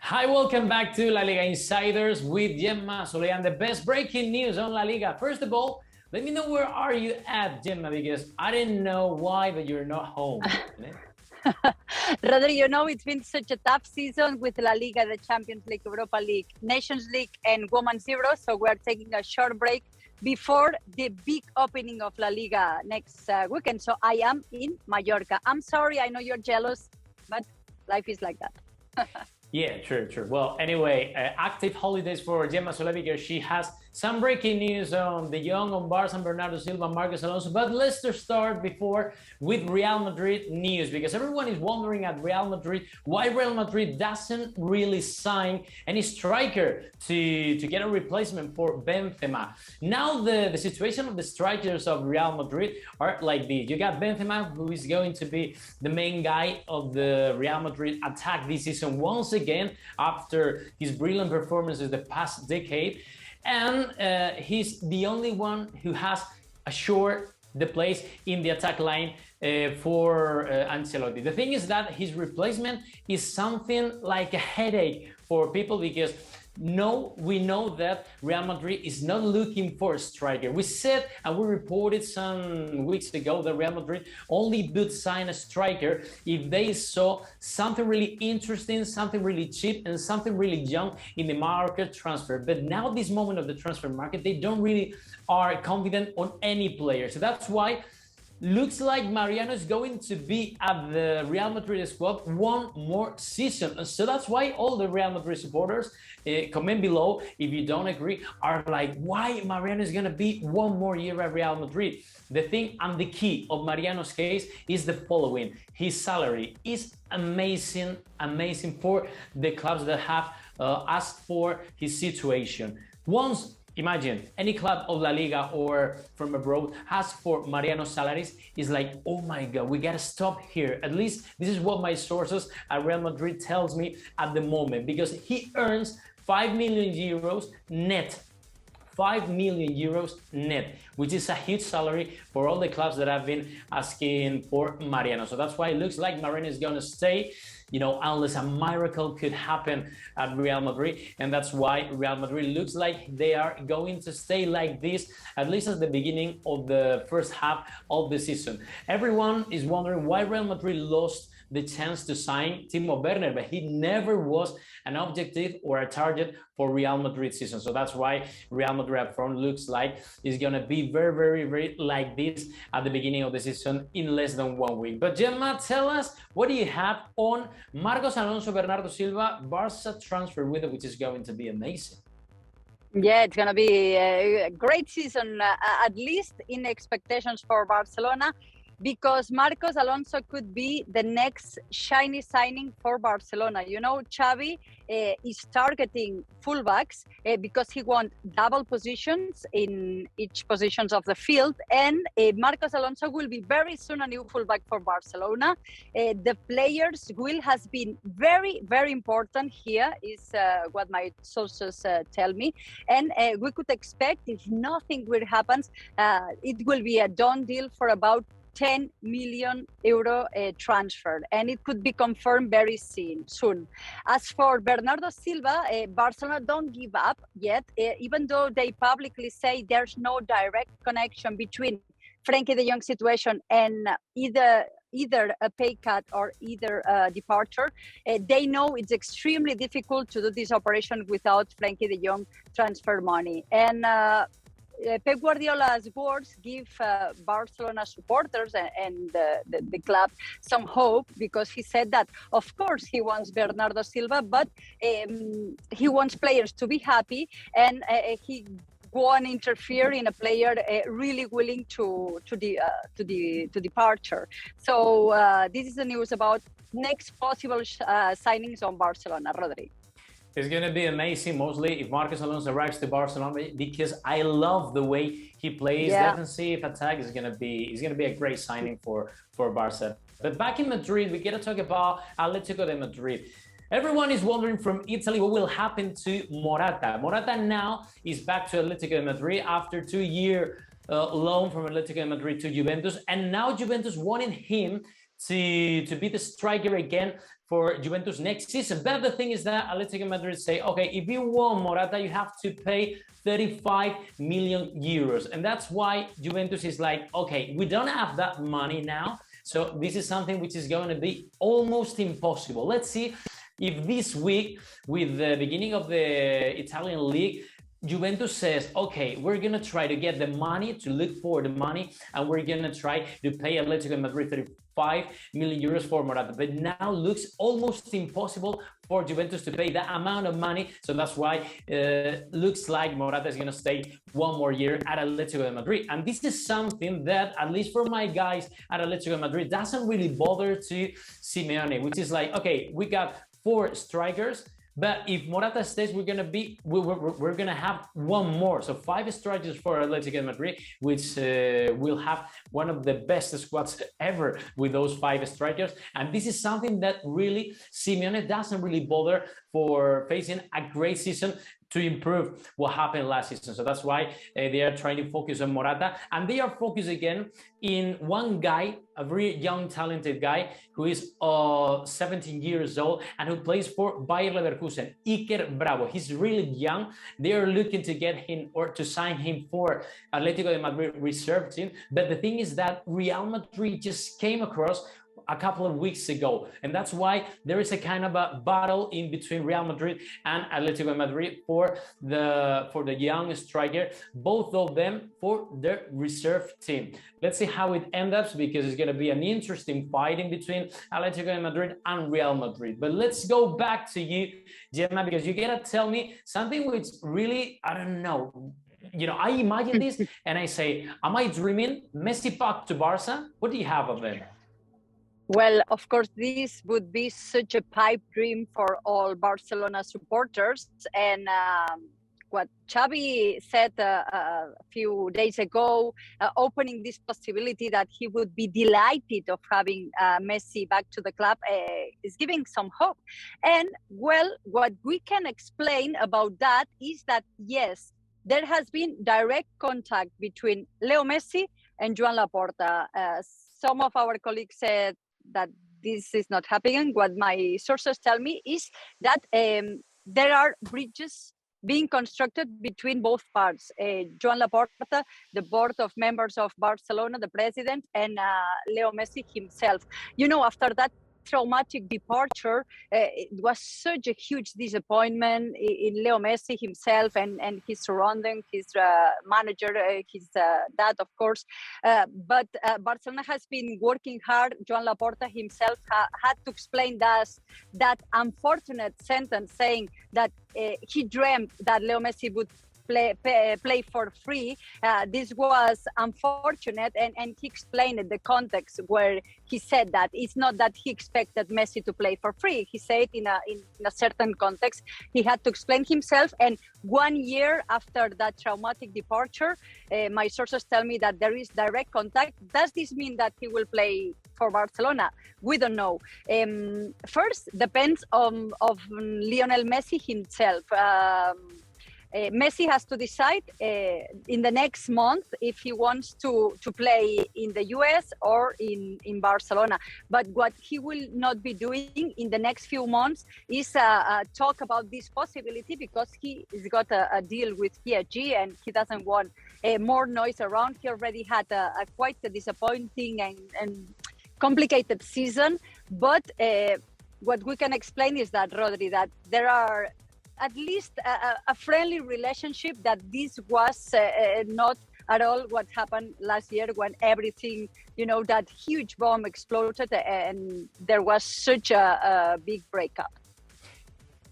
Hi, welcome back to La Liga Insiders with Gemma and the best breaking news on La Liga. First of all, let me know where are you at, Gemma, because I didn't know why, but you're not home. Rodrigo, it's been such a tough season with La Liga, the Champions League, Europa League, Nations League, and Women's Euro. So we're taking a short break before the big opening of La Liga next weekend. So I am in Mallorca. I'm sorry, I know you're jealous, but life is like that. Yeah, true. Well, anyway, active holidays for Gemma because she has some breaking news on De Jong, on Barca, Bernardo Silva, Marcos Alonso. But let's just start with Real Madrid news, because everyone is wondering at Real Madrid why Real Madrid doesn't really sign any striker to get a replacement for Benzema. Now the situation of the strikers of Real Madrid are like this. You got Benzema, who is going to be the main guy of the Real Madrid attack this season once again after his brilliant performances the past decade. And he's the only one who has assured the place in the attack line for Ancelotti. The thing is that his replacement is something like a headache for people, because we know that Real Madrid is not looking for a striker. We said and we reported some weeks ago that Real Madrid only would sign a striker if they saw something really interesting, something really cheap, and something really young in the market transfer. But now, this moment of the transfer market, they don't really are confident on any player. So that's why looks like Mariano is going to be at the Real Madrid squad one more season. So that's why all the Real Madrid supporters, comment below if you don't agree, are like, why Mariano is going to be one more year at Real Madrid? The thing and the key of Mariano's case is the following. His salary is amazing for the clubs that have asked for his situation. Imagine any club of La Liga or from abroad has for Mariano's salaries, is like, oh my God, we gotta stop here. At least this is what my sources at Real Madrid tells me at the moment, because he earns 5 million euros net. 5 million euros net, which is a huge salary for all the clubs that have been asking for Mariano. So that's why it looks like Mariano is gonna stay, unless a miracle could happen at Real Madrid. And that's why Real Madrid looks like they are going to stay like this, at least at the beginning of the first half of the season. Everyone is wondering why Real Madrid lost the chance to sign Timo Werner, but he never was an objective or a target for Real Madrid season. So that's why Real Madrid up front looks like it's gonna be very like this at the beginning of the season in less than 1 week. But Gemma, tell us, what do you have on Marcos Alonso, Bernardo Silva, Barca transfer window, which is going to be amazing? Yeah, it's going to be a great season, at least in expectations for Barcelona, because Marcos Alonso could be the next shiny signing for Barcelona. Xavi is targeting fullbacks because he wants double positions in each positions of the field, and Marcos Alonso will be very soon a new fullback for Barcelona. The players' will has been very important here, is what my sources tell me, and we could expect, if nothing weird happens, it will be a done deal for about 10 million euro transfer, and it could be confirmed very soon. As for Bernardo Silva, Barcelona don't give up yet, even though they publicly say there's no direct connection between Frenkie de Jong's situation and either a pay cut or either a departure. They know it's extremely difficult to do this operation without Frenkie de Jong transfer money. And Pep Guardiola's words give Barcelona supporters and the club some hope, because he said that, of course, he wants Bernardo Silva, but he wants players to be happy, and he won't interfere in a player really willing to departure. So this is the news about next possible signings on Barcelona, Rodrigo. It's going to be amazing, mostly if Marcos Alonso arrives to Barcelona, because I love the way he plays. Defensive attack is going to be a great signing for Barca. But back in Madrid, we got to talk about Atletico de Madrid. Everyone is wondering from Italy what will happen to Morata. Morata now is back to Atletico de Madrid after 2-year loan from Atletico de Madrid to Juventus, and now Juventus wanted him to be the striker again for Juventus next season. But the thing is that Atletico Madrid say, okay, if you want Morata, you have to pay 35 million euros. And that's why Juventus is like, okay, we don't have that money now. So this is something which is going to be almost impossible. Let's see if this week, with the beginning of the Italian league, Juventus says, okay, we're going to try to get the money, to look for the money, and we're going to try to pay Atletico Madrid 35 million euros for Morata. But now looks almost impossible for Juventus to pay that amount of money. So that's why looks like Morata is going to stay one more year at Atletico Madrid. And this is something that, at least for my guys at Atletico Madrid, doesn't really bother to Simeone, which is like, okay, we got 4 strikers, but if Morata stays, we're gonna have one more. So 5 strikers for Atletico Madrid, which will have one of the best squads ever with those 5 strikers. And this is something that really Simeone doesn't really bother for facing a great season to improve what happened last season. So that's why they are trying to focus on Morata, and they are focused again in one guy, a very young, talented guy who is 17 years old and who plays for Bayer Leverkusen, Iker Bravo. He's really young. They are looking to get him or to sign him for Atletico de Madrid reserve team. But the thing is that Real Madrid just came across a couple of weeks ago, and that's why there is a kind of a battle in between Real Madrid and Atletico Madrid for the young striker, both of them for their reserve team. Let's see how it ends up, because it's going to be an interesting fight in between Atletico Madrid and Real Madrid. But let's go back to you, Gemma, because you gotta tell me something which really, I don't know, you know, I imagine this and I say, am I dreaming? Messi back to Barca? What do you have of it? Well, of course, this would be such a pipe dream for all Barcelona supporters. And what Xavi said a few days ago, opening this possibility that he would be delighted of having Messi back to the club, is giving some hope. And well, what we can explain about that is that, yes, there has been direct contact between Leo Messi and Joan Laporta. Some of our colleagues said that this is not happening. What my sources tell me is that there are bridges being constructed between both parts. Joan Laporta, the board of members of Barcelona, the president, and Leo Messi himself. You know, after that traumatic departure, it was such a huge disappointment in Leo Messi himself and his surrounding, his manager, his dad, of course. But Barcelona has been working hard. Joan Laporta himself had to explain that unfortunate sentence, saying that he dreamt that Leo Messi would play for free. This was unfortunate, and he explained the context where he said that. It's not that he expected Messi to play for free. He said in a certain context, he had to explain himself. And 1 year after that traumatic departure, my sources tell me that there is direct contact. Does this mean that he will play for Barcelona? We don't know. First, depends on Lionel Messi himself. Messi has to decide in the next month if he wants to play in the US or in Barcelona. But what he will not be doing in the next few months is talk about this possibility, because he has got a deal with PSG and he doesn't want more noise around. He already had quite a disappointing and complicated season. But what we can explain is that, Rodri, that there are at least a friendly relationship, that this was not at all what happened last year when everything, you know, that huge bomb exploded and there was such a big breakup.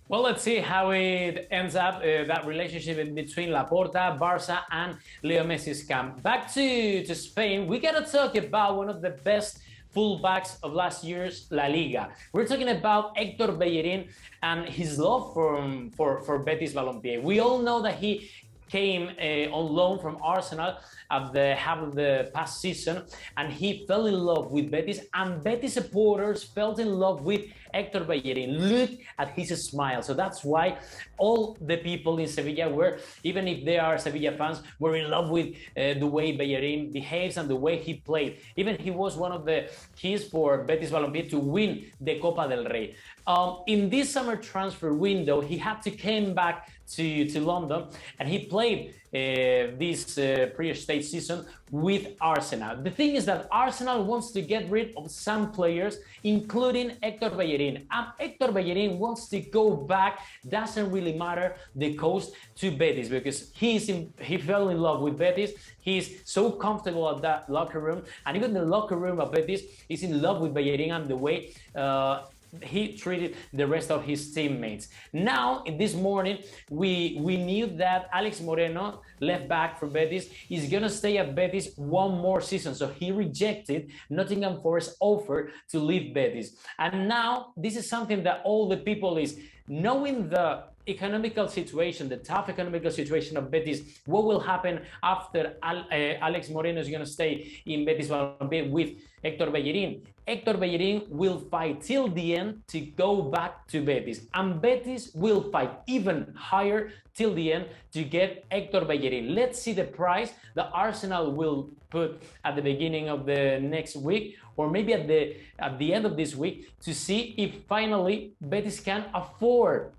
Well, let's see how it ends up, that relationship in between Laporta, Barca, and Leo Messi's camp. Back to Spain, we got to talk about one of the best fullbacks of last year's La Liga. We're talking about Hector Bellerin and his love for Betis Balompié. We all know that he came on loan from Arsenal at the half of the past season, and he fell in love with Betis, and Betis supporters fell in love with Hector Bellerin. Look at his smile. So that's why all the people in Sevilla were, even if they are Sevilla fans, were in love with the way Bellerin behaves and the way he played. Even he was one of the keys for Betis Balompié to win the Copa del Rey. In this summer transfer window, he had to come back to London, and he played this pre-stage season with Arsenal. The thing is that Arsenal wants to get rid of some players, including Hector Bellerin. And Hector Bellerin wants to go back, doesn't really matter the cost, to Betis, because he fell in love with Betis. He's so comfortable at that locker room, and even the locker room of Betis is in love with Bellerin and the way he treated the rest of his teammates. Now, this morning, we knew that Alex Moreno, left back for Betis, is going to stay at Betis one more season. So he rejected Nottingham Forest's offer to leave Betis. And now, this is something that all the people is knowing the economical situation, the tough economical situation of Betis, what will happen after Alex Moreno is going to stay in Betis Balompié with Hector Bellerin. Hector Bellerin will fight till the end to go back to Betis, and Betis will fight even higher till the end to get Hector Bellerin. Let's see the price that Arsenal will put at the beginning of the next week, or maybe at the end of this week, to see if finally Betis can afford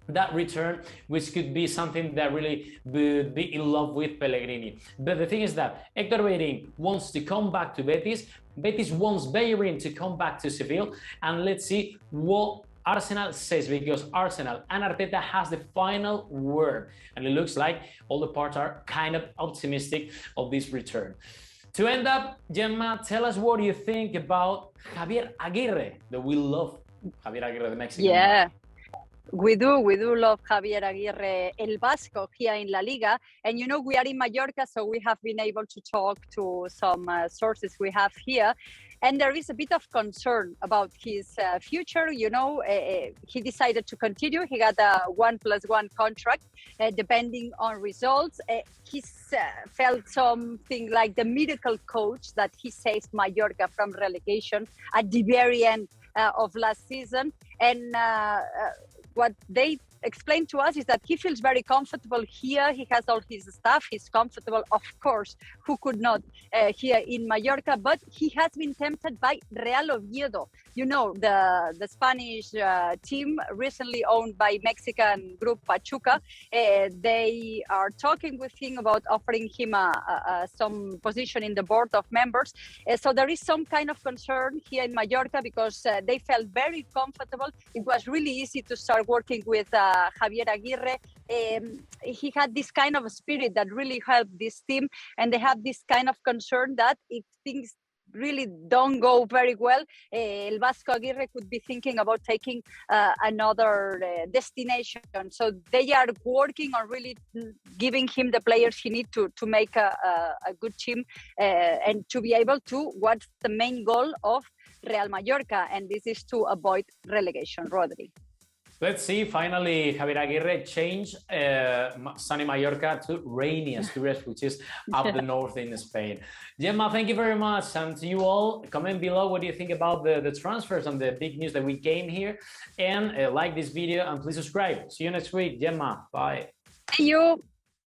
that return, which could be something that really would be in love with Pellegrini. But the thing is that Hector Bellerin wants to come back to Betis. Betis wants Bellerin to come back to Seville, and let's see what Arsenal says, because Arsenal and Arteta has the final word, and it looks like all the parts are kind of optimistic of this return. To end up, Gemma, tell us what you think about Javier Aguirre, that we love Javier Aguirre, the Mexican. Yeah. We do love Javier Aguirre, El Vasco, here in La Liga. And, you know, we are in Mallorca, so we have been able to talk to some sources we have here. And there is a bit of concern about his future. You know, he decided to continue. He got a 1+1 contract, depending on results. He's felt something like the miracle coach that he saved Mallorca from relegation at the very end of last season. And what they explained to us is that he feels very comfortable here. He has all his staff. He's comfortable, of course. Who could not here in Mallorca? But he has been tempted by Real Oviedo. You know, the Spanish team recently owned by Mexican group Pachuca. They are talking with him about offering him some position in the board of members. So there is some kind of concern here in Mallorca because they felt very comfortable. It was really easy to start working with Javier Aguirre. He had this kind of spirit that really helped this team, and they have this kind of concern that if things really don't go very well, El Vasco Aguirre could be thinking about taking another destination. So they are working on really giving him the players he needs to make a good team and to be able to, what's the main goal of Real Mallorca, and this is to avoid relegation. Rodrigo. Let's see, finally, Javier Aguirre changed sunny Mallorca to rainy Asturias, which is up the north in Spain. Gemma, thank you very much. And to you all, comment below what do you think about the transfers and the big news that we came here. And like this video and please subscribe. See you next week. Gemma, bye. See you.